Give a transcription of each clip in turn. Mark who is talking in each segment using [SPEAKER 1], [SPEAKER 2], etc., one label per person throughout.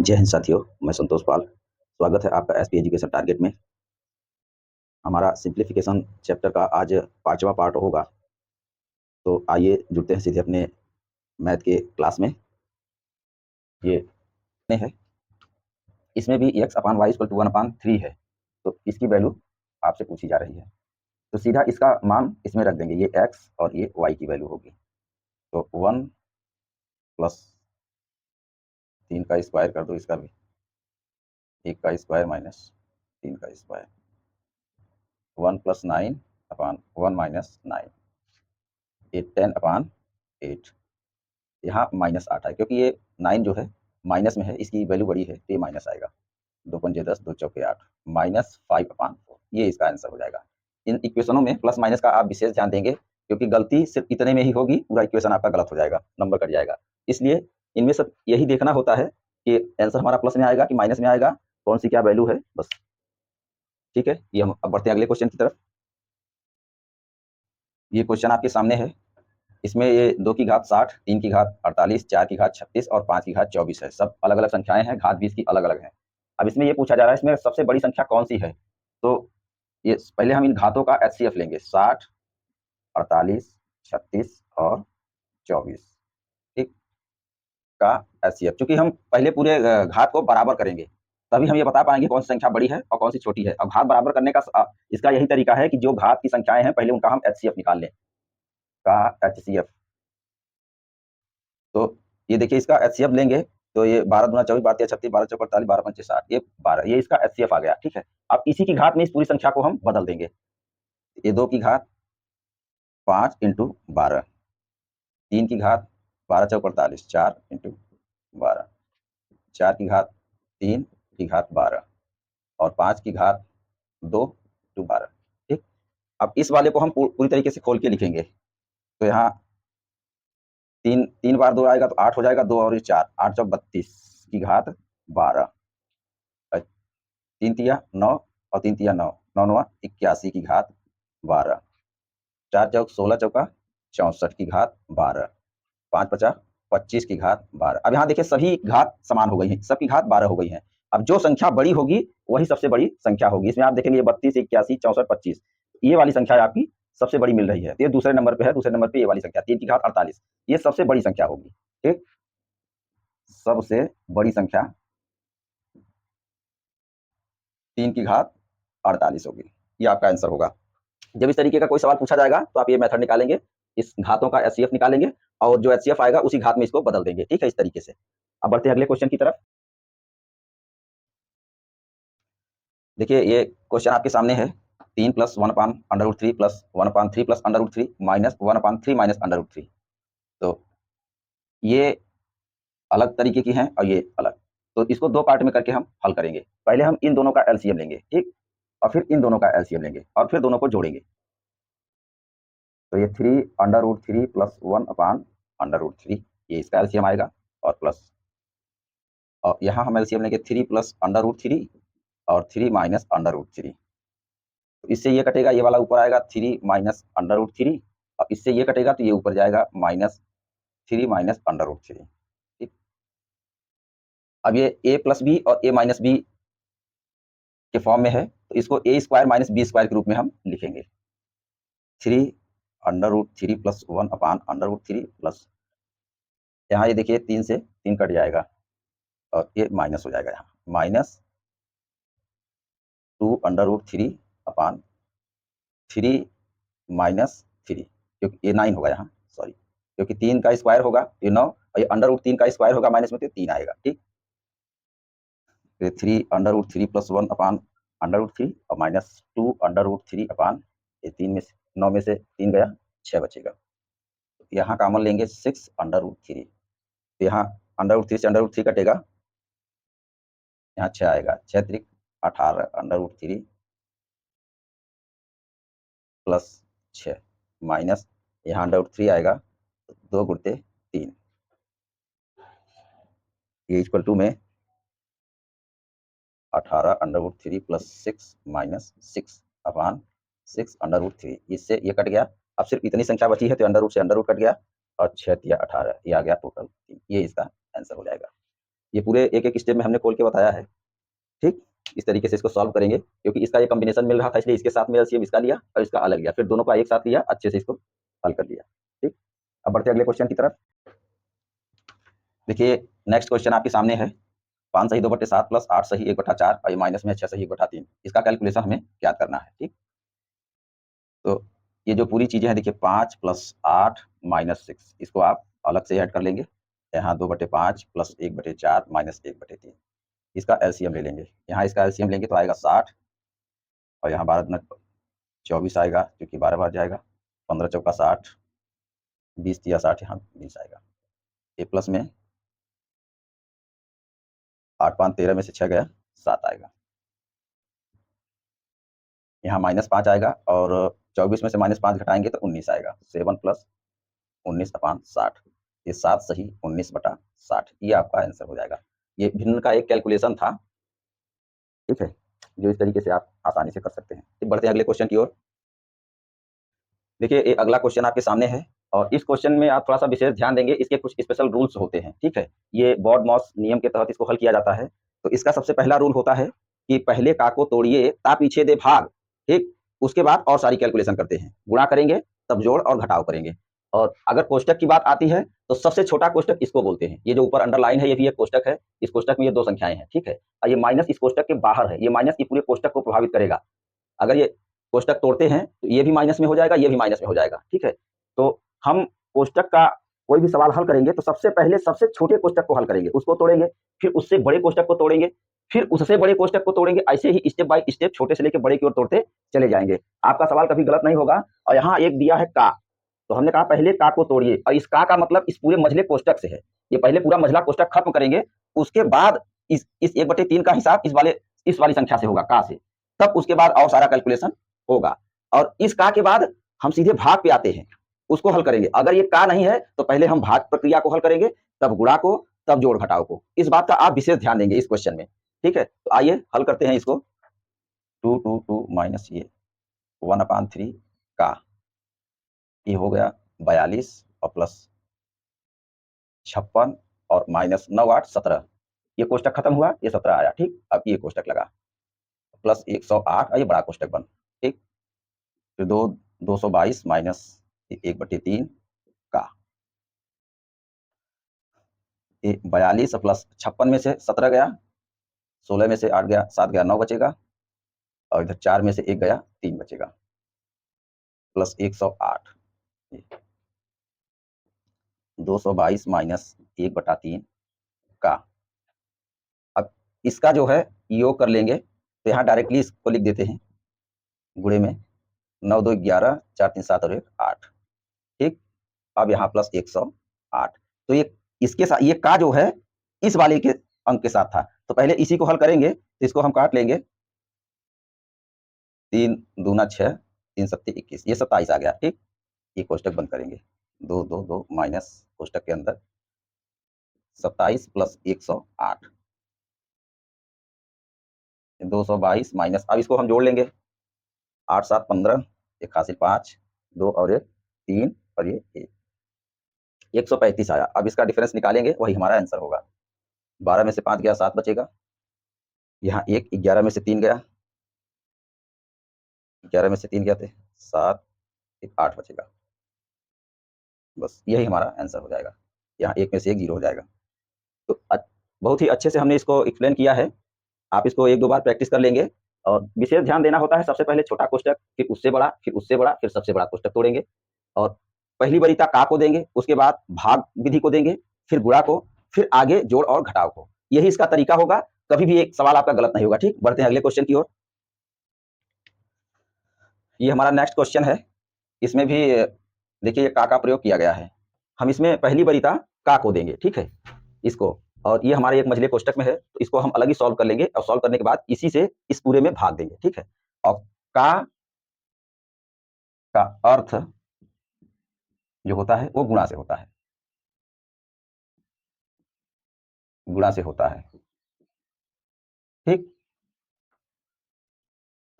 [SPEAKER 1] जय हिंद साथियों, मैं संतोष पाल। स्वागत है आपका एसपी एजुकेशन टारगेट में। हमारा सिंप्लीफिकेशन चैप्टर का आज 5वां पार्ट होगा। तो आइए जुड़ते हैं सीधे अपने मैथ के क्लास में। ये है, इसमें भी x/y = 1/3 है। तो इसकी वैल्यू आपसे पूछी जा रही है, तो सीधा इसका मान इसमें रख देंगे। ये x और ये y की वैल्यू होगी। तो 1 + 3 का स्क्वायर कर दो, इसका भी 1 का स्क्वायर माइनस 3 का स्क्वायर, 1 + 9/1 - 9, ये 10/8। यहाँ -8 है क्योंकि ये 9 जो है माइनस में है, इसकी वैल्यू बड़ी है तो ये माइनस आएगा। 2 पंजे 10, 2 चौके 8, -5/4, ये इसका आंसर हो जाएगा। इन इक्वेशनों में प्लस माइनस का आप विशेष ध्यान देंगे, क्योंकि गलती सिर्फ इतने में ही होगी, पूरा इक्वेशन आपका गलत हो जाएगा, नंबर कट जाएगा। इसलिए इनमें सब यही देखना होता है कि आंसर हमारा प्लस में आएगा कि माइनस में आएगा, कौन सी क्या वैल्यू है, बस। ठीक है, ये हम अब बढ़ते हैं अगले क्वेश्चन की तरफ। ये क्वेश्चन आपके सामने है। इसमें ये 2 की घात 60, 3 की घात 48, 4 की घात 36 और 5 की घात 24 है। सब अलग-अलग संख्याएँ हैं, घात भी इसकी अलग-अलग है। अब इसमें ये पूछा जा रहा है, इसमें सबसे बड़ी संख्या कौन-सी है? तो ये पहले हम इन घातों का एचसीएफ लेंगे, 60, 48, 36 और 24, ठीक? का एचसीएफ, चूँकि हम पहले पूरे घात को बराबर करेंगे, तभी हम ये बता पाएँगे कौन सी संख्या बड़ी है और कौन सी छोटी है। अब घात बराबर करने का इसका यही तरीका है कि जो घात की संख्याएँ हैं, पहले उनका हम एचसीएफ निकाल लें, का एचसीएफ। तो ये देखिए, इसका एचसीएफ लेंगे तो ये 12 दूना 24, 12 तिया 36, 12 चौके 48, 12 पंचे 60, ये 12, ये इसका एचसीएफ आ गया। ठीक है, अब इसी की घात में इस पूरी संख्या को हम बदल देंगे। ये 2 की घात 5 × 12, 3 की घात 12 चौके 48, 4 × 12, 4 की घात 3 की घात 12 और 5 की घात 2 × 12। ठीक, अब इस वाले को हम पूरी तरीके से खोल के लिखेंगे। तो यहाँ 3 बार 2 आएगा तो 8 हो जाएगा, 2 और 4, 8 चौक 32 की घात 12, 3 तिया 9 और 3 तिया 9, 9 9 81 की घात 12, 4 चौक 16 चौका 64 की घात 12, 5 50 25 की घात 12। अब यहाँ देखिए सभी घात समान हो गई हैं, सबकी घात 12 हो गई हैं। अब जो संख्या बड़ी होगी वही सबसे बड़ी संख्या होगी। इसमें आप देखेंगे 32, 81, 64, 25, ये वाली संख्या आपकी सबसे बड़ी मिल रही है। ये दूसरे नंबर पे है, दूसरे नंबर पे ये वाली संख्या 3 की घात 48, ये सबसे बड़ी संख्या होगी। ठीक, सबसे बड़ी संख्या 3 की घात 48 होगी, ये आपका आंसर होगा। जब इस तरीके का कोई सवाल पूछा जाएगा तो आप ये मेथड निकालेंगे, इस घातों का एचसीएफ निकालेंगे और जो एचसीएफ आएगा उसी घात में इसको बदल देंगे। ठीक है, इस तरीके से। अब बढ़ते हैं अगले क्वेश्चन की तरफ। देखिए, ये क्वेश्चन आपके सामने है, 3 + 1/√3 + 1/3 + √3 - 1/3 - √3। तो ये अलग तरीके की हैं और ये अलग। तो इसको 2 पार्ट में करके हम हल करेंगे। पहले हम इन दोनों का एलसीएम लेंगे, ठीक? और फिर इन दोनों का एलसीएम लेंगे और फिर दोनों को जोड़ेंगे। तो ये 3/√3 + 1/√3, ये इसका एलसीएम आएगा, और प्लस, और यहाँ हम एलसीएम लेंगे 3 + √3 और 3 - √3। तो इससे ये कटेगा, ये वाला ऊपर आएगा 3 - √3, और इससे ये कटेगा तो ये ऊपर जाएगा -3 - √3। ठीक, अब ये a + b और a - b के फॉर्म में है, तो इसको a² - b² के रूप में हम लिखेंगे। 3/√3 + 1/√3 प्लस, यहाँ ये देखिए 3 से 3 कट जाएगा और ये माइनस हो जाएगा, यहाँ -2/3/3 क्योंकि ये 9 होगा यहाँ, सॉरी, क्योंकि 3 का स्क्वायर होगा ये 9, और ये √3 का स्क्वायर होगा माइनस में, तो 3 आएगा। ठीक, तो 3/√3 + 1/√3 और -2/√3 ये 3 में से 9 में से 3 गया, 6 बचेगा। यहाँ कॉमन लेंगे 6/√3, तो यहाँ √3 से √3 कटेगा, यहाँ 6 आएगा, 6 त्रिक 18/√3 प्लस 6 माइनस, यहाँ √3 आएगा, 2 गुणते 3, ये इक्वल टू में 18/√3 + 6 माइनस 6/6/√3, इससे ये कट गया। अब सिर्फ इतनी संख्या बची है, तो अंडर रूट से अंडर रूट कट गया और 6 तिया 18, ये आ गया टोटल 3, ये इसका आंसर हो जाएगा। ये पूरे एक-एक स्टेप में हमने खोल के बताया है, ठीक? इस तरीके से इसको सॉल्व करेंगे, क्योंकि इसका ये कॉम्बिनेशन मिल रहा था इसलिए इसके साथ में एलसीएम इसका लिया और इसका अलग लिया, फिर दोनों का एक साथ लिया, अच्छे से इसको हल कर लिया, ठीक? अब बढ़ते हैं अगले क्वेश्चन की तरफ। देखिए नेक्स्ट क्वेश्चन आपके सामने है, 5 सही 2/7 प्लस 8 सही 1/4 और ये माइनस में 6 सही 1/3, इसका कैलकुलेशन हमें ज्ञात करना है, ठीक? तो ये जो पूरी चीज़ें हैं देखिए 5 + 8 - 6 इसको आप अलग से ऐड कर लेंगे। यहाँ 2/5 + 1/4 - 1/3 इसका एलसीएम ले लेंगे। यहाँ इसका एलसीएम लेंगे तो आएगा 60 और यहाँ 12 दूना 24 आएगा, क्योंकि 12 बार जाएगा। 15 चौका 60, 20 तिया 60, यहाँ 20 आएगा। ये प्लस में 8 5 13 में से 6 गया 7 आएगा। यहाँ -5 आएगा और 24 में से -5 घटाएंगे तो 19 आएगा। 7 + 19/60 ये 7 सही 19/60 ये आपका आंसर हो जाएगा। ये भिन्न का एक कैलकुलेशन था, ठीक है? जो इस तरीके से आप आसानी से कर सकते हैं। फिर बढ़ते हैं अगले क्वेश्चन की ओर। देखिए ये अगला क्वेश्चन आपके सामने है और इस क्वेश्चन में आप थोड़ा-सा विशेष ध्यान देंगे, इसके कुछ स्पेशल रूल्स होते हैं, ठीक है? ये बॉड-मॉस नियम के तहत इसको हल किया जाता है। तो इसका सबसे पहला रूल होता है कि पहले का को तोड़िए, ता पीछे दे भाग, ठीक? उसके बाद और सारी कैलकुलेशन करते हैं। गुणा करेंगे, तब जोड़ और घटाव करेंगे। और अगर कोष्ठक की बात आती है, तो सबसे छोटा कोष्ठक इसको बोलते हैं। ये जो ऊपर अंडरलाइन है, ये भी एक कोष्ठक है। इस कोष्ठक में ये 2 संख्याएँ हैं, ठीक है? और ये माइनस इस कोष्ठक के बाहर है। ये माइनस ये पूरे कोष्ठक को प्रभावित करेगा। अगर ये कोष्ठक तोड़ते हैं तो ये भी माइनस में हो जाएगा, ये भी माइनस में हो जाएगा, ठीक है? तो हम कोष्ठक का कोई भी सवाल हल करेंगे तो सबसे पहले सबसे छोटे कोष्ठक को हल करेंगे, उसको तोड़ेंगे, फिर उससे बड़े कोष्ठक को तोड़ेंगे, फिर उससे बड़े कोष्ठक को तोड़ेंगे, ऐसे ही स्टेप बाय स्टेप छोटे से लेके बड़े की ओर तोड़ते चले जाएंगे। आपका सवाल कभी गलत नहीं होगा। और यहाँ एक दिया है का, तो हमने कहा पहले का को तोड़िए और इस का मतलब इस पूरे मझले कोष्ठक से है। ये पहले पूरा मझला कोष्ठक खत्म करेंगे, उसके बाद इस 1/3 का हिसाब इस वाली संख्या से होगा का से, तब उसके बाद और सारा कैलकुलेशन होगा। और इस का के बाद हम सीधे भाग पे आते हैं, उसको हल करेंगे। अगर ये का नहीं है तो पहले हम भाग प्रक्रिया को हल करेंगे, तब गुणा को, तब जोड़ घटाव को। इस बात का आप विशेष ध्यान देंगे इस क्वेश्चन में, ठीक है? तो आइए हल करते हैं इसको। 2 2 2 माइनस ये 1/3 का, ये हो गया 42 और प्लस 56 और माइनस 9 8 17, ये कोष्ठक खत्म हुआ, ये 17 आया, ठीक? अब ये कोष्ठक लगा प्लस 108 और ये बड़ा कोष्ठक बन, ठीक? फिर 222 माइनस 1/3 का, ये 42 प्लस 56 में से 17 गया, 16 में से 8 गया, 7 गया 9 बचेगा और इधर 4 में से 1 गया 3 बचेगा प्लस 108, 222 माइनस 1/3 का। अब इसका जो है योग कर लेंगे तो यहाँ डायरेक्टली इसको लिख देते हैं गुणे में, 9 2 11 4 3 7 और 1 8, ठीक? अब यहाँ प्लस 108, तो ये इसके साथ ये का जो है इस वाले के अंक के साथ था, तो पहले इसी को हल करेंगे, तो इसको हम काट लेंगे। 3 दूना 6, 3 सत्ते 21, ये 27 आ गया, ठीक? ये कोष्ठक बंद करेंगे। 2 2 2 माइनस कोष्ठक के अंदर 27 प्लस 108, 222 माइनस, अब इसको हम जोड़ लेंगे। 8 7 15, 1 हासिल 5, 2 और 1 3 और ये 1, 135 आया। अब इसका डिफरेंस निकालेंगे, वही हमारा आंसर होगा। 12 में से 5 गया 7 बचेगा, यहाँ 1 11 में से 3 गया, 11 में से 3 गया थे 7, 1 8 बचेगा। बस यही हमारा आंसर हो जाएगा। यहाँ 1 में से 1 0 हो जाएगा। तो बहुत ही अच्छे से हमने इसको एक्सप्लेन किया है। आप इसको 1-2 बार प्रैक्टिस कर लेंगे और विशेष ध्यान देना होता है, सबसे पहले छोटा कोष्ठक, फिर उससे बड़ा, फिर उससे बड़ा, फिर सबसे बड़ा कोष्ठक तोड़ेंगे और पहली वरीयता का को देंगे, उसके बाद भाग विधि को देंगे, फिर गुणा को, फिर आगे जोड़ और घटाव को। यही इसका तरीका होगा, कभी भी एक सवाल आपका गलत नहीं होगा, ठीक? बढ़ते हैं अगले क्वेश्चन की ओर। ये हमारा नेक्स्ट क्वेश्चन है। इसमें भी देखिए का प्रयोग किया गया है। हम इसमें पहली वरीयता का को देंगे, ठीक है? इसको, और ये हमारे एक मझले कोष्ठक में है, तो इसको हम अलग ही सॉल्व कर लेंगे और सॉल्व करने के बाद इसी से इस पूरे में भाग देंगे, ठीक है? और का अर्थ जो होता है वो गुणा से होता है, गुणा से होता है, ठीक?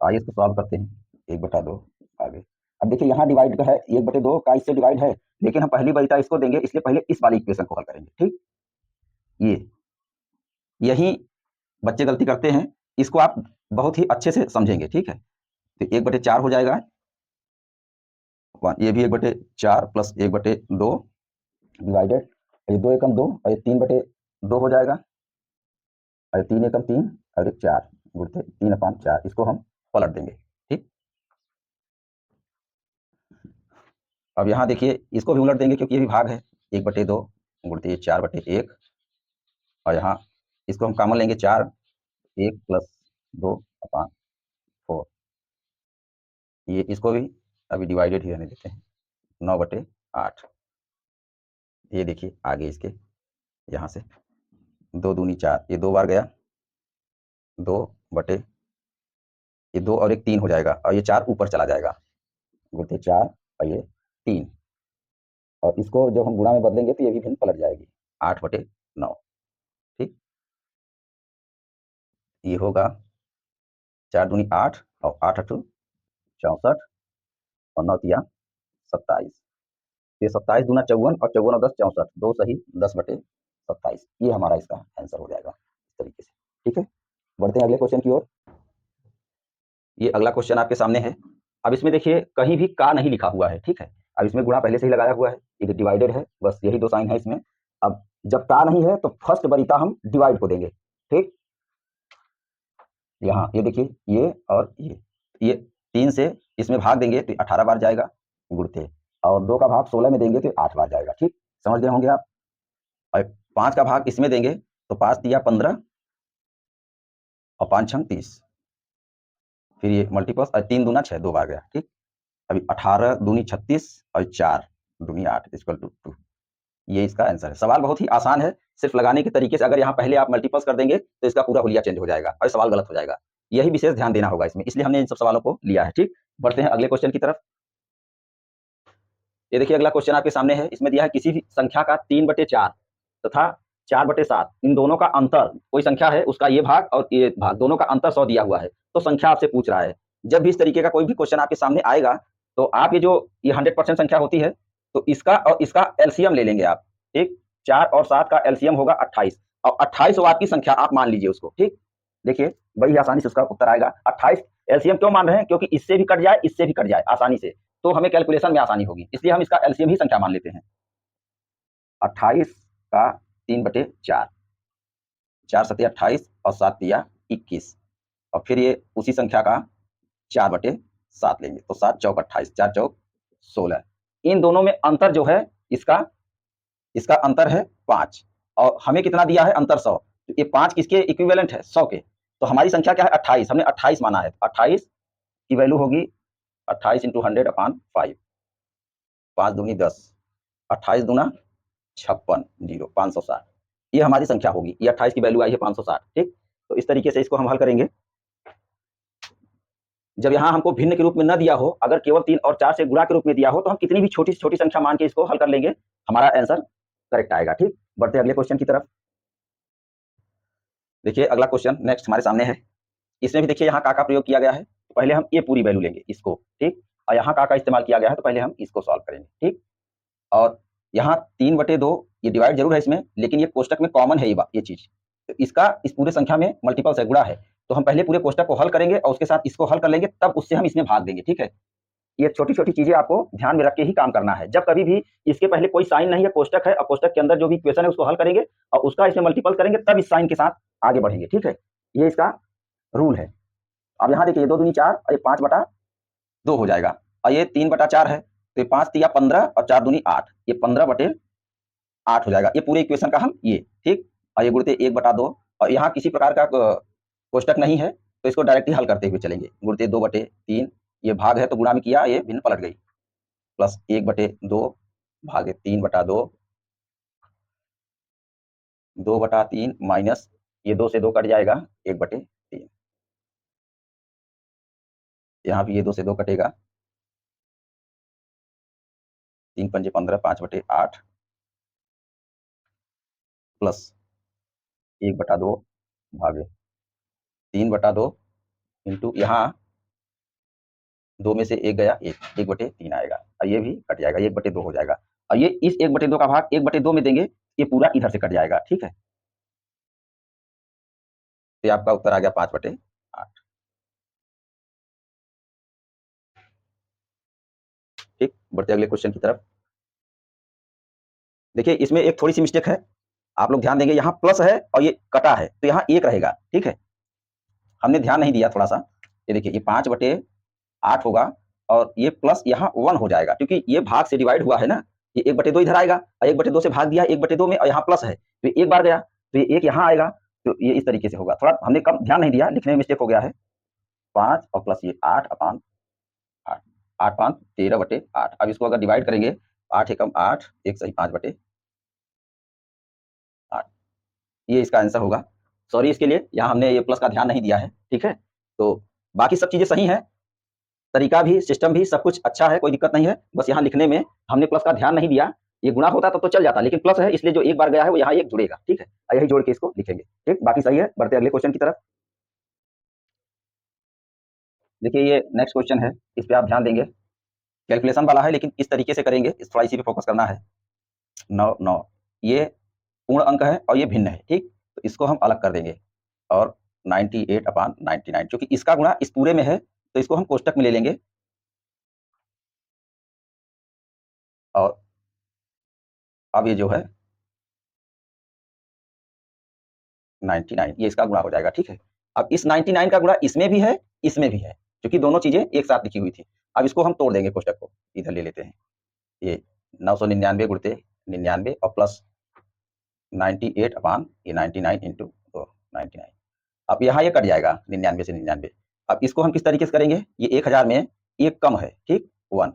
[SPEAKER 1] आइए इसको सॉल्व करते हैं। 1/2 आगे। अब देखिए यहाँ डिवाइड का है, 1/2 का इससे डिवाइड है, लेकिन हम पहली वरीयता इसको देंगे, इसलिए पहले इस वाली इक्वेशन को हल करेंगे, ठीक? ये यही बच्चे गलती करते हैं, इसको आप बहुत ही अच्छे से समझेंगे, ठीक है। तो 1/4 हो जाएगा, ये भी 1/4 प्लस 1/2 डिवाइडेड, ये 2 एकम 2 और ये 3/2 हो जाएगा, और ये 3 एकम 3 और ये 4 गुणित 3/4, इसको हम पलट देंगे, ठीक। अब यहाँ देखिए इसको भी उलट देंगे क्योंकि ये भी भाग है, 1/2 गुणित ये 4/1, और यहाँ इसको हम कॉमन लेंगे 4, 1 प्लस 2/4, ये इसको भी अभी डिवाइडेड ही रहने देते हैं, 9/8, ये देखिए आगे इसके यहाँ से 2 दूनी 4, ये 2 बार गया, 2 ये 2 और 1 3 हो जाएगा, और ये 4 ऊपर चला जाएगा, गुणित 4 और ये 3, और इसको जब हम गुणा में बदलेंगे तो ये भी भिन्न पलट जाएगी, 8/9, ठीक। ये होगा 4 दूनी 8 और 8 8 64 और 9 तिया 27, ये 27 दूना 54 और 54 और 10 64, 2 सही 10/27, ये हमारा इसका आंसर हो जाएगा इस तरीके से, ठीक है। बढ़ते हैं अगले क्वेश्चन की ओर। ये अगला क्वेश्चन आपके सामने है। अब इसमें देखिए कहीं भी का नहीं लिखा हुआ है, ठीक है। अब इसमें गुणा पहले से ही लगाया हुआ है, ये डिवाइडेड है, बस यही 2 साइन है इसमें। अब जब का नहीं है तो फर्स्ट वरीयता हम डिवाइड को देंगे, ठीक। यहाँ ये देखिए ये और ये 3 से इसमें भाग देंगे तो 18 बार जाएगा गुणते, और 2 का भाग 16 में देंगे तो 8 बार जाएगा, ठीक। समझ गए होंगे आप। और 5 का भाग इसमें देंगे तो 5 तिया 15 और 5 छंग 30, फिर ये मल्टीप्लस और 3 दूना 6, 2 बार गया, ठीक। अभी 18 दूनी 36 और 4 दूनी 8 इक्वल टू 2, ये इसका आंसर है। सवाल बहुत ही आसान है, सिर्फ लगाने के तरीके से अगर यहाँ पहले आप मल्टीप्लस कर देंगे तो इसका पूरा हुलिया चेंज हो जाएगा और सवाल गलत हो जाएगा। यही विशेष ध्यान देना होगा इसमें, इसलिए हमने इन सब सवालों को लिया है, ठीक। बढ़ते हैं अगले क्वेश्चन की तरफ। ये देखिए अगला क्वेश्चन आपके सामने है, इसमें दिया है किसी भी संख्या का 3/4 तथा 4/7 इन दोनों का अंतर, कोई संख्या है उसका ये भाग और ये भाग दोनों का अंतर 100 दिया हुआ है, तो संख्या आपसे पूछ रहा है। जब भी इस तरीके का कोई भी क्वेश्चन आपके सामने आएगा तो आप ये 100% संख्या होती है, तो इसका और इसका एलसीएम ले लेंगे आप, ठीक। 4 और 7 का एलसीएम होगा 28, और 28 आपकी संख्या आप मान लीजिए उसको, ठीक। देखिए बड़ी आसानी से उसका उत्तर आएगा 28। एलसीएम क्यों मान रहे हैं? क्योंकि इससे भी कट जाए, इससे भी कट जाए आसानी से, तो हमें कैलकुलेशन में आसानी होगी, इसलिए हम इसका एलसीएम ही संख्या मान लेते हैं। 28 का 3/4, 4 सत्या 28 और 7 तिया 21, और फिर ये उसी संख्या का 4/7 लेंगे, तो 7 चौक 28, 4 चौक 16। इन दोनों में अंतर जो है इसका अंतर है 5, और हमें कितना दिया है अंतर 100, तो ये 5 किसके इक्विवेलेंट है? 100 के। तो हमारी संख्या क्या है? 28, हमने 28 माना है, 28 की वैल्यू होगी 28 × 100/5, 5 दूनी 10, 28 दूना 56, 0 560, ये हमारी संख्या होगी। ये 28 की वैल्यू आई है 560, ठीक। तो इस तरीके से इसको हम हल करेंगे। जब यहाँ हमको भिन्न के रूप में न दिया हो, अगर केवल 3 और 4 से गुणा के रूप में दिया हो, तो हम कितनी भी छोटी से छोटी संख्या मान के इसको हल कर लेंगे, हमारा आंसर करेक्ट आएगा, ठीक। बढ़ते अगले क्वेश्चन की तरफ। देखिए अगला क्वेश्चन नेक्स्ट हमारे सामने है। इसमें भी देखिए यहाँ का प्रयोग किया गया है, तो पहले हम ये पूरी वैल्यू लेंगे इसको, ठीक। और यहाँ का इस्तेमाल किया गया है, तो पहले हम इसको सॉल्व करेंगे, ठीक। और यहाँ 3/2 ये डिवाइड जरूर है इसमें, लेकिन ये कोष्टक में कॉमन है ये चीज, तो इसका इस पूरे संख्या में मल्टीपल से गुणा है, तो हम पहले पूरे कोष्टक को हल करेंगे और उसके साथ इसको हल कर लेंगे, तब उससे हम इसमें भाग देंगे, ठीक है। ये छोटी छोटी चीजें आपको ध्यान में रख के ही काम करना है। जब कभी भी इसके पहले कोई साइन नहीं है, कोष्टक है, और कोष्टक के अंदर जो भी इक्वेशन है उसको हल करेंगे और उसका इसमें मल्टीपल करेंगे, तब इस साइन के साथ आगे बढ़ेंगे, ठीक है। ये इसका रूल है। अब यहाँ देखिए 2 दूनी 4 और ये 5/2 हो जाएगा, और ये 3/4 है, तो ये 5 तिया 15 और 4 दूनी 8, ये 15/8 हो जाएगा। ये पूरे इक्वेशन का हम ये, ठीक। और ये गुणित 1/2, और यहाँ किसी प्रकार का कोष्टक नहीं है, तो इसको डायरेक्ट ही हल करते हुए चलेंगे। गुणित 2/3, ये भाग है तो गुणा में किया, ये भिन्न पलट गई, प्लस 1/2 भागे 3/2, 2/3 माइनस ये 2 से 2 कट जाएगा, 1/3, यहाँ भी ये 2 से 2 कटेगा, 3 पंजे 15, 5/8 प्लस 1/2 भागे 3/2 इंटू यहाँ 2 में से 1 गया, 1/3 आएगा, और ये भी कट जाएगा, 1/2 हो जाएगा, और ये इस 1/2 का भाग 1/2 में देंगे, ये पूरा इधर से कट जाएगा, ठीक है। तो ये आपका उत्तर आ गया 5/8। ठीक, बढ़ते अगले क्वेश्चन की तरफ। देखिए इसमें एक थोड़ी सी मिस्टेक है, आप लोग ध्यान देंगे, यहाँ प्लस है और ये कटा है तो यहाँ 1 रहेगा। ठीक है, हमने ध्यान नहीं दिया थोड़ा सा। ये देखिए ये 5/8 होगा और ये प्लस यहाँ 1 हो जाएगा क्योंकि ये भाग से डिवाइड हुआ है ना। ये 1/2 इधर आएगा और 1/2 से भाग दिया 1/2 में और यहाँ प्लस है तो ये एक बार गया तो ये 1 यहाँ आएगा। तो ये इस तरीके से होगा, थोड़ा हमने कम ध्यान नहीं दिया, लिखने में मिस्टेक हो गया है। 5 और प्लस ये 8/8, 8×5 13/8। अब इसको अगर डिवाइड करेंगे 8 एकम 8, 1 सही 5/8, ये इसका आंसर होगा। सॉरी इसके लिए, यहाँ हमने ये प्लस का ध्यान नहीं दिया है। ठीक है, तो बाकी सब चीजें सही हैं, तरीका भी, सिस्टम भी, सब कुछ अच्छा है, कोई दिक्कत नहीं है। बस यहाँ लिखने में हमने प्लस का ध्यान नहीं दिया। ये गुणा होता तो चल जाता, लेकिन प्लस है इसलिए जो एक बार गया है वो यहाँ एक जुड़ेगा। ठीक है, यही जोड़ के इसको लिखेंगे। ठीक, बाकी सही है। बढ़ते अगले क्वेश्चन की तरफ। देखिए ये नेक्स्ट क्वेश्चन है, इस पे आप ध्यान देंगे, कैलकुलेशन वाला है लेकिन इस तरीके से करेंगे, इस थोड़ा इसी पे फोकस करना है। 9 9 ये पूर्ण अंक है और ये भिन्न है। ठीक, तो इसको हम अलग कर देंगे और 98/99, क्योंकि इसका गुणा इस पूरे में है तो इसको हम कोष्टक में ले लेंगे और अब ये जो है 99 ये इसका गुणा हो जाएगा। ठीक है, अब इस 99 का गुणा इसमें भी है, इसमें भी है, क्योंकि दोनों चीजें एक साथ लिखी हुई थी। अब इसको हम तोड़ देंगे कोष्टक को, इधर ले लेते हैं। ये 999 गुणते 99 और प्लस 98 अपान ये 99 इंटू 99। अब यहाँ ये कट जाएगा 99 से 99। अब इसको हम किस तरीके से करेंगे, ये 1000 में एक कम है। ठीक, 1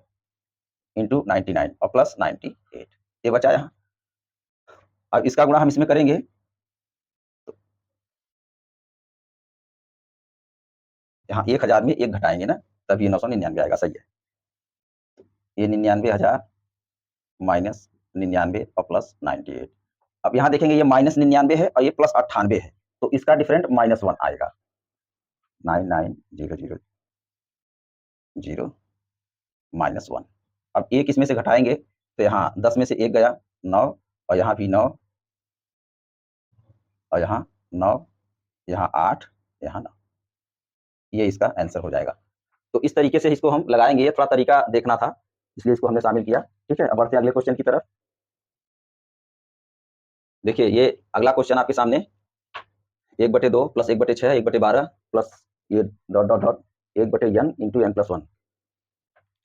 [SPEAKER 1] इंटू 99 और प्लस 98 ये बचा यहाँ। अब इसका गुणा हम इसमें करेंगे, यहाँ 1000 में एक घटाएंगे ना, तब ये 999 आएगा। सही है, ये 99,000 माइनस 99 और प्लस 98। अब यहाँ देखेंगे ये माइनस 99 है और ये प्लस 98 है, तो इसका डिफरेंट -1 आएगा। 99,000 -1। अब एक इसमें से घटाएंगे तो यहाँ 10 में से एक गया 9 और यहाँ भी 9 और यहाँ 9, यहाँ 8, यहाँ 9, ये इसका आंसर हो जाएगा। तो इस तरीके से इसको हम लगाएंगे, ये थोड़ा तरीका देखना था इसलिए इसको हमने शामिल किया। ठीक है, अब बढ़ते हैं अगले क्वेश्चन की तरफ। देखिए ये अगला क्वेश्चन आपके सामने 1/2 प्लस 1/6 1/12 प्लस ये dot dot dot 1/n into n+1।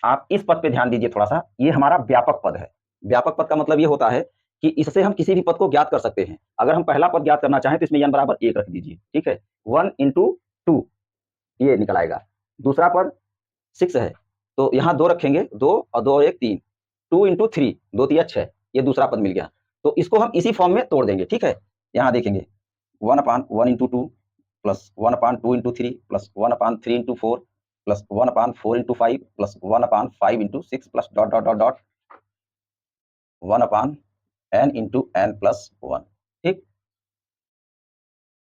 [SPEAKER 1] आप इस पद पे ध्यान दीजिए थोड़ा सा, ये हमारा व्यापक पद है। व्यापक पद का मतलब ये होता है कि इससे हम किसी भी पद को ज्ञात कर सकते हैं। अगर हम पहला पद ज्ञात करना चाहें तो इसमें n बराबर 1 रख दीजिए। ठीक है, 1 इंटू 2 ये निकल आएगा। दूसरा पद 6 है तो यहाँ 2 रखेंगे, 2 और 2 1 3, 2 इंटू 3 2 3 6, ये दूसरा पद मिल गया। तो इसको हम इसी फॉर्म में तोड़ देंगे। ठीक है, यहाँ देखेंगे 1/1 into 2 plus 1/2 into 3 plus 1/3 into 4 plus 1/4 into 5 plus 1/5 into 6 plus dot dot dot dot 1/n into n+1। ठीक,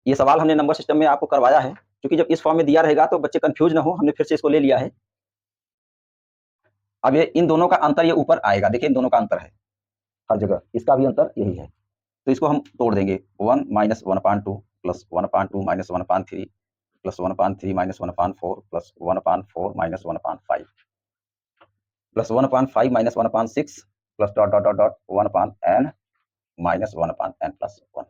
[SPEAKER 1] ये सवाल हमने नंबर सिस्टम में आपको करवाया है, क्योंकि जब इस फॉर्म में दिया रहेगा तो बच्चे कंफ्यूज ना हो, हमने फिर से इसको ले लिया है। अब ये इन दोनों का अंतर ये ऊपर आएगा, देखिए इन दोनों का अंतर है हर जगह, इसका भी अंतर यही है। तो इसको हम तोड़ देंगे 1 minus 1/2 plus 1/2 minus 1/3 plus 1/3 minus 1/4 plus 1/4 minus 1/5 plus 1/5 minus 1/6 plus dot dot dot dot 1/n minus 1/n+1।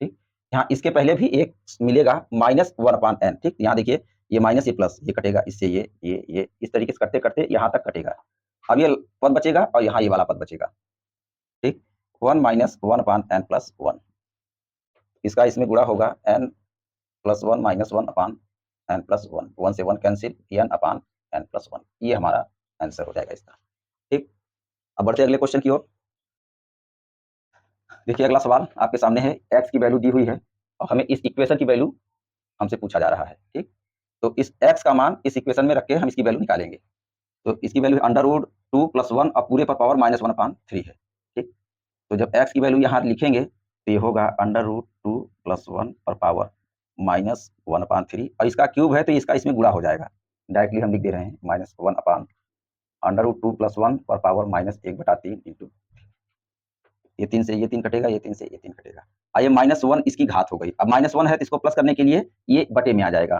[SPEAKER 1] ठीक, यहाँ इसके पहले भी एक मिलेगा -1/n। ठीक, यहाँ देखिए ये माइनस ये प्लस, ये कटेगा इससे, ये इस तरीके से करते करते यहाँ तक कटेगा। अब ये पद बचेगा और यहाँ ये वाला पद बचेगा। ठीक, 1 माइनस 1/n+1, इसका इसमें गुणा होगा n+1 माइनस 1/n+1, 1 से 1 कैंसिल, n/n+1, ये हमारा आंसर हो जाएगा इसका। ठीक, अब बढ़ते अगले क्वेश्चन की ओर। देखिए अगला सवाल आपके सामने है, x की वैल्यू दी हुई है और हमें इस इक्वेशन की वैल्यू हमसे पूछा जा रहा है। ठीक, तो इस x का मान इस इक्वेशन में रख के हम इसकी वैल्यू निकालेंगे। तो इसकी वैल्यू √2 + 1 और पूरे पर पावर -1/3 है। ठीक, तो जब x की वैल्यू यहाँ लिखेंगे तो ये होगा √2 + 1 पर पावर -1/3 और इसका क्यूब है तो इसका इसमें गुणा हो जाएगा। डायरेक्टली हम लिख दे रहे हैं -1/√2 + 1 पर पावर -1/3 इंटू। ये 3 से ये 3 कटेगा, ये 3 से ये 3 कटेगा। ये -1 इसकी घात हो गई। अब -1 है तो इसको प्लस करने के लिए ये बटे में आ जाएगा,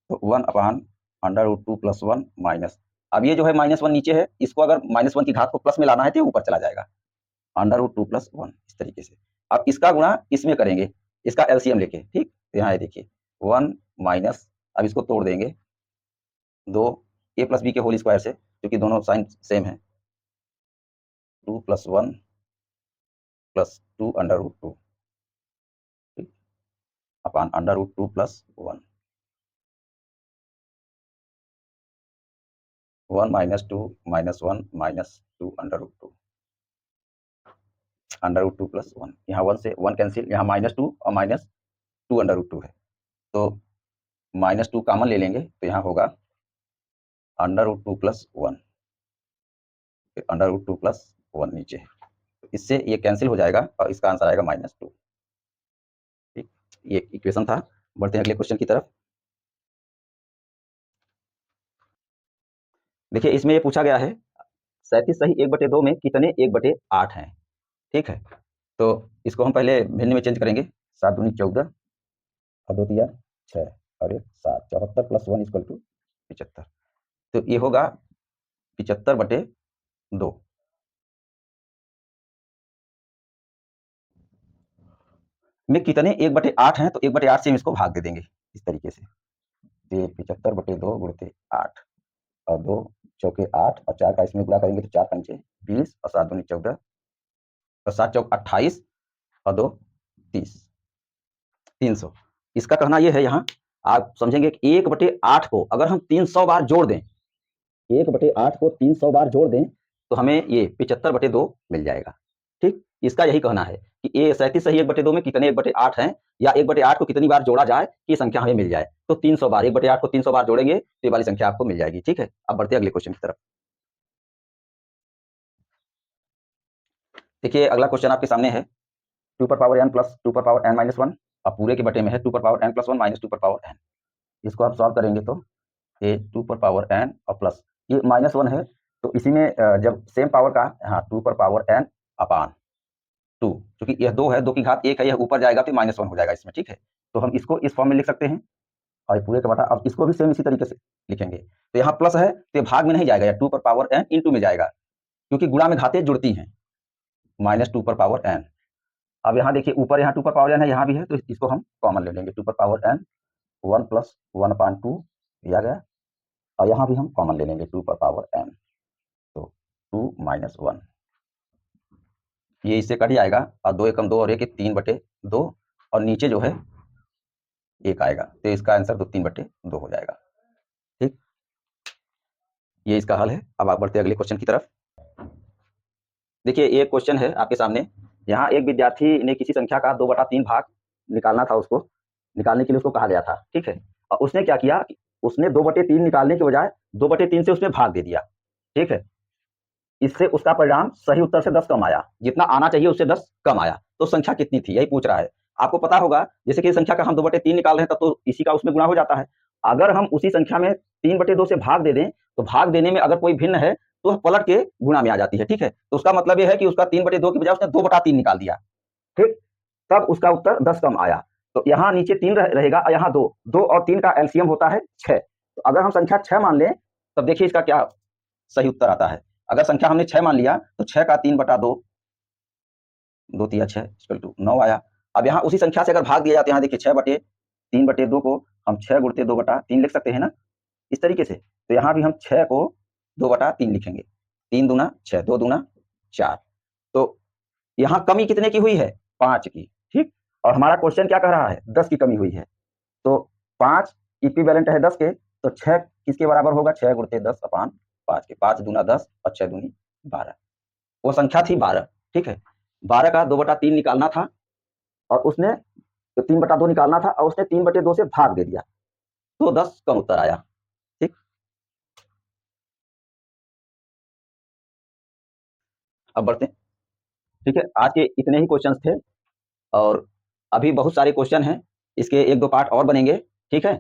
[SPEAKER 1] तो 1/√2 + 1 माइनस। अब ये जो है -1 नीचे है, इसको अगर -1 की घात को प्लस में लाना है तो ऊपर चला जाएगा, √2 + 1 इस तरीके से। अब इसका गुणा इसमें करेंगे, इसका एलसीएम लेके, ठीक। तो यहाँ ये देखिए 1 माइनस, अब इसको तोड़ देंगे 2 a + b के होल स्क्वायर से, क्योंकि दोनों साइन सेम है, 2 + 1 + 2 √2, ठीक, अपान √2 + 1, 1 - 2 - 1 - 2 √2, √2 + 1, यहाँ 1 से 1 कैंसिल, यहाँ -2 और -2 √2 है, तो -2 कॉमन ले लेंगे, तो यहाँ होगा √2 + 1, √2 + 1 नीचे है, तो इससे ये कैंसिल हो जाएगा और इसका आंसर आएगा -2, ठीक। ये इक्वेशन था। बढ़ते हैं अगले क्वेश्चन की तरफ। देखिए इसमें ये पूछा गया है 37 सही 1/2 में कितने 1/8 हैं, ठीक है। तो इसको हम पहले भिन्न में चेंज करेंगे, 7 दूनी 14 और 2 तिया 6 और 1 7, 74 + 1 = 75। तो ये होगा 75/2 में कितने 1/8 हैं, तो 1/8 से हम इसको भाग दे देंगे इस तरीके से, ये 75/2 गुणित 8 और 2 चौके 8 और 4 का इसमें गुणा करेंगे तो 4 पंचे 20 और 7 दूनी 14 और 7 चौक 28 और 2 30, 300। इसका कहना यह है, यहाँ आप समझेंगे कि 1/8 को अगर हम 300 बार जोड़ दें, 1/8 को 300 बार जोड़ दें तो हमें ये 75/2 मिल जाएगा, ठीक। इसका यही कहना है कि ये 37 सही 1/2 में कितने 1/8 हैं, या 1/8 को कितनी बार जोड़ा जाए कि संख्या हमें मिल जाए, तो 300 बार, 1/8 को 300 बार जोड़ेंगे तो ये वाली संख्या आपको मिल जाएगी, ठीक है। अब बढ़ते हैं अगले क्वेश्चन की तरफ। देखिए अगला क्वेश्चन आपके सामने है 2n + 2n - 1 और पूरे के बटे में है 2n + 1 - 2n। इसको आप सॉल्व करेंगे तो ये 2n और प्लस ये -1 है, तो इसी में जब सेम पावर का, हाँ 2n अपान 2, क्योंकि यह 2 है, 2 की घात 1 है, यह ऊपर जाएगा तो -1 हो जाएगा इसमें, ठीक है। तो हम इसको इस फॉर्म में लिख सकते हैं और पूरे का बटा, अब इसको भी सेम इसी तरीके से लिखेंगे, तो यहाँ प्लस है तो ये भाग में नहीं जाएगा, या 2n इंटू में जाएगा, क्योंकि गुणा में घातें जुड़ती हैं, -2n। अब यहाँ देखिए ऊपर यहाँ 2n है, यहाँ भी है, तो इसको हम कॉमन ले लेंगे, 2n 1 + 1/2 दिया गया, और यहाँ भी हम कॉमन ले लेंगे 2n, तो 2 - 1, ये इससे कट जाएगा और 2 एकम 2 और 1 3/2 और नीचे जो है 1 आएगा, तो इसका आंसर तो 3/2 हो जाएगा, ठीक। ये इसका हल है। अब आप बढ़ते हैं अगले क्वेश्चन की तरफ। देखिए एक क्वेश्चन है आपके सामने, यहाँ एक विद्यार्थी ने किसी संख्या का 2/3 भाग निकालना था, उसको निकालने के लिए उसको कहा गया था, ठीक है। और उसने क्या किया, उसने 2/3 निकालने के बजाय 2/3 से उसमें भाग दे दिया, ठीक है। इससे उसका परिणाम सही उत्तर से 10 कम आया, जितना आना चाहिए उससे 10 कम आया, तो संख्या कितनी थी, यही पूछ रहा है। आपको पता होगा जैसे कि संख्या का हम 2/3 निकाल रहे हैं, तब तो इसी का उसमें गुणा हो जाता है। अगर हम उसी संख्या में 3/2 से भाग दे दें, तो भाग देने में अगर कोई भिन्न है तो पलट के गुणा में आ जाती है, ठीक है। तो उसका मतलब यह है कि उसका 3/2 की बजाय उसने 2/3 निकाल दिया, ठीक, तब उसका उत्तर 10 कम आया। तो यहाँ नीचे 3 रहेगा और यहाँ 2, 2 और 3 का एलसीएम होता है 6। तो अगर हम संख्या 6 मान लें, तब देखिए इसका क्या सही उत्तर आता है। अगर संख्या हमने 6 मान लिया तो 6 का 3/2, 2 तिया 6 = 9 आया। अब यहाँ उसी संख्या से अगर भाग दिया जाता है, यहाँ देखिए 6/3/2 को हम 6 × 2/3 लिख सकते हैं ना, इस तरीके से। तो यहाँ भी हम 6 को 2/3 लिखेंगे, 3 दूना 6, 2 दूना 4। तो यहाँ कमी कितने की हुई है, 5 की, ठीक। और हमारा क्वेश्चन क्या कह रहा है, 10 की कमी हुई है, तो 5 इक्विवेलेंट है 10 के, तो 6 किसके बराबर होगा, 6 × 10/5 के, 5 दूना 10 और 6 दूनी 12, वो संख्या थी 12, ठीक है। 12 का 2/3 निकालना था और उसने 3/2 निकालना था और उसने 3/2 से भाग दे दिया, तो 10 कम उत्तर आया, ठीक। अब बढ़ते हैं, ठीक है। आज के इतने ही क्वेश्चंस थे और अभी बहुत सारे क्वेश्चन हैं, इसके 1-2 पार्ट और बनेंगे, ठीक है।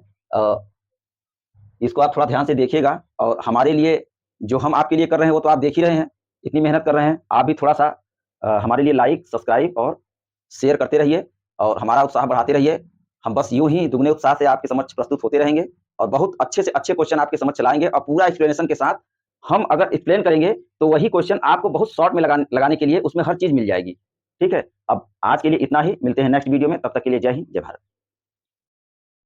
[SPEAKER 1] इसको आप थोड़ा ध्यान से देखिएगा और हमारे लिए जो हम आपके लिए कर रहे हैं वो तो आप देख ही रहे हैं, इतनी मेहनत कर रहे हैं, आप भी थोड़ा-सा हमारे लिए लाइक, सब्सक्राइब और शेयर करते रहिए और हमारा उत्साह बढ़ाते रहिए। हम बस यूँ ही दुगने उत्साह से आपके समक्ष प्रस्तुत होते रहेंगे और बहुत अच्छे से अच्छे क्वेश्चन आपके समक्ष लाएँगे और पूरा एक्सप्लेनेशन के साथ हम अगर एक्सप्लेन करेंगे, तो वही क्वेश्चन आपको बहुत शॉर्ट में लगाने के लिए उसमें हर चीज़ मिल जाएगी। ठीक है? अब आज के लिए इतना ही, मिलते हैं नेक्स्ट वीडियो में, तब तक के लिए जय हिंद, जय भारत।